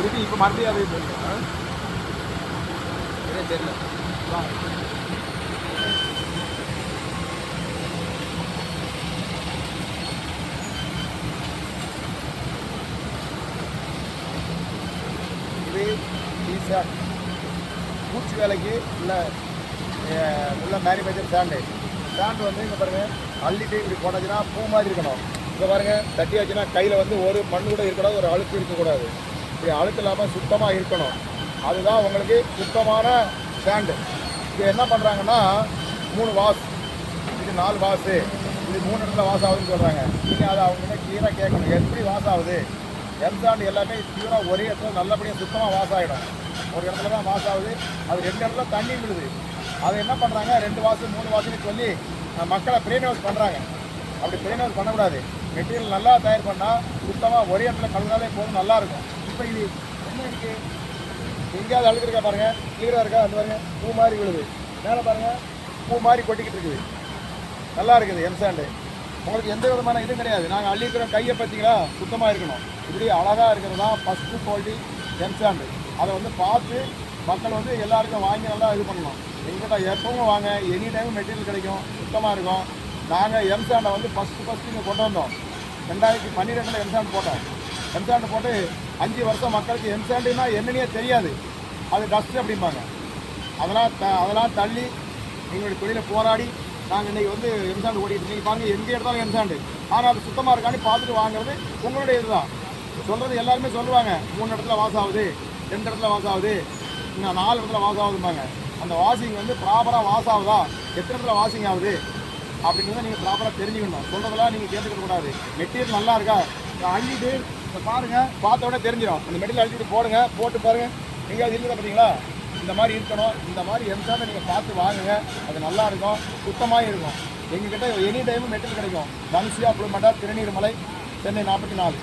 திருப்பி இப்போ மறுபடியும் அதே தெரியல. இது டீஷர்ட் பூச்சி வேலைக்கு உள்ள மேனுஃபேக்சர் ஸ்டாண்டு வந்து இங்கே பாருங்கள் அள்ளிட்டு இப்படி போட்டாச்சுன்னா பூ மாதிரி இருக்கணும். இங்கே பாருங்கள் தட்டி வச்சுன்னா கையில் வந்து ஒரு மண் கூட இருக்கக்கூடாது, ஒரு அழுக்கு இருக்கக்கூடாது. இப்படி அழுக்கு இல்லாமல் சுத்தமாக இருக்கணும். அதுதான் உங்களுக்கு சுத்தமான ஸ்டாண்டு. இது என்ன பண்ணுறாங்கன்னா 3 வாஷ், இது 4 வாஷு, இது 3 இடத்துல வாஷ் ஆகுதுன்னு சொல்கிறாங்க. நீங்கள் அதை அவங்ககிட்ட கிளியராக கேட்கணும் எப்படி வாஷ் ஆகுது. எம்சாண்ட் எல்லாமே பியூராக ஒரே இடத்துல நல்லபடியாக சுத்தமாக வாஷ் ஆகிடும். ஒரு இடத்துல தான் வாஷ் ஆகுது, அது 2 இடத்துல தண்ணி விழுது. அதை என்ன பண்ணுறாங்க 2 வாஷு 3 வாஷுன்னு சொல்லி மக்களை பிரெயின் வாஷ் பண்ணுறாங்க. அப்படி பிரெயின் வாஷ் பண்ணக்கூடாது. மெட்டீரியல் நல்லா தயார் பண்ணால் சுத்தமாக ஒரே இடத்துல கலந்தாலே போதும், நல்லாயிருக்கும். இப்போ இது என்ன இருக்குது, எங்கேயாவது அழுக்கு இருக்கா பாருங்கள், கிளியராக இருக்கா, அந்த பாருங்கள் பூ மாதிரி விழுது, மேலே பாருங்கள் பூ மாதிரி கொட்டிக்கிட்டு இருக்குது. நல்லா இருக்குது எம்சாண்டு. உங்களுக்கு எந்த விதமான இதுவும் கிடையாது. நாங்கள் அள்ளிக்கிற கையை பார்த்தீங்களா சுத்தமாக இருக்கணும். இப்படி அழகாக இருக்கிறது தான் ஃபஸ்ட்டு குவாலிட்டி எம்சாண்டு. அதை வந்து பார்த்து மக்கள் வந்து எல்லாருக்கும் வாங்கி நல்லா இது பண்ணணும். எங்கிட்ட எப்பவும் வாங்க, எனி டைம் மெட்டீரியல் கிடைக்கும், சுத்தமாக இருக்கும். நாங்கள் எம்சாண்டை வந்து ஃபஸ்ட்டு இங்கே கொண்டு வந்தோம். 2012 எம்சாண்ட் போட்டோம். எம்சாண்டு போட்டு 5 வருஷம் மக்களுக்கு எம்சாண்டுன்னா என்னன்னே தெரியாது. அது டஸ்ட்டு அப்படிம்பாங்க. அதெல்லாம் தள்ளி எங்களுடைய தொழிலை போராடி நாங்கள் இன்றைக்கி வந்து எம்சாண்டு ஓடிட்டு நீங்கள் பாருங்கள் எங்கே எடுத்தாலும் எம்சாண்டு. ஆனால் அது சுத்தமாக இருக்கான்னு பார்த்துட்டு வாங்குறது உங்களுடைய இதுதான். சொல்கிறது எல்லாருமே சொல்லுவாங்க 3 இடத்துல வாஷ் ஆகுது, 2 இடத்துல வாஷ் ஆகுது, இன்னும் 4 இடத்துல வாஷ் ஆகுதும்பாங்க. அந்த வாஷிங் வந்து ப்ராப்பராக வாஷ் ஆகுதா, எத்தனை இடத்துல வாஷிங் ஆகுது அப்படின்றத நீங்கள் ப்ராப்பராக தெரிஞ்சுக்கணும். சொல்கிறதெல்லாம் நீங்கள் கேட்டுக்கிற கூடாது. மெட்டீரியல் நல்லா இருக்கா அள்ளிட்டு இப்போ பாருங்கள், பார்த்த உடனே தெரிஞ்சிடும். அந்த மெட்டீரியல் அள்ளிட்டு போடுங்க, போட்டு பாருங்கள் எங்கேயாவது இருக்குதா பார்த்தீங்களா. இந்த மாதிரி இருக்கணும். இந்த மாதிரி எம்சாண்டை நீங்கள் பார்த்து வாங்குங்க. அது நல்லா இருக்கும், சுத்தமாக இருக்கும். எங்ககிட்ட எனி டைமும் மெட்டீரியல் கிடைக்கும். தனுஷியா புளுமண்டா திருநீர்மலை, சென்னை 44.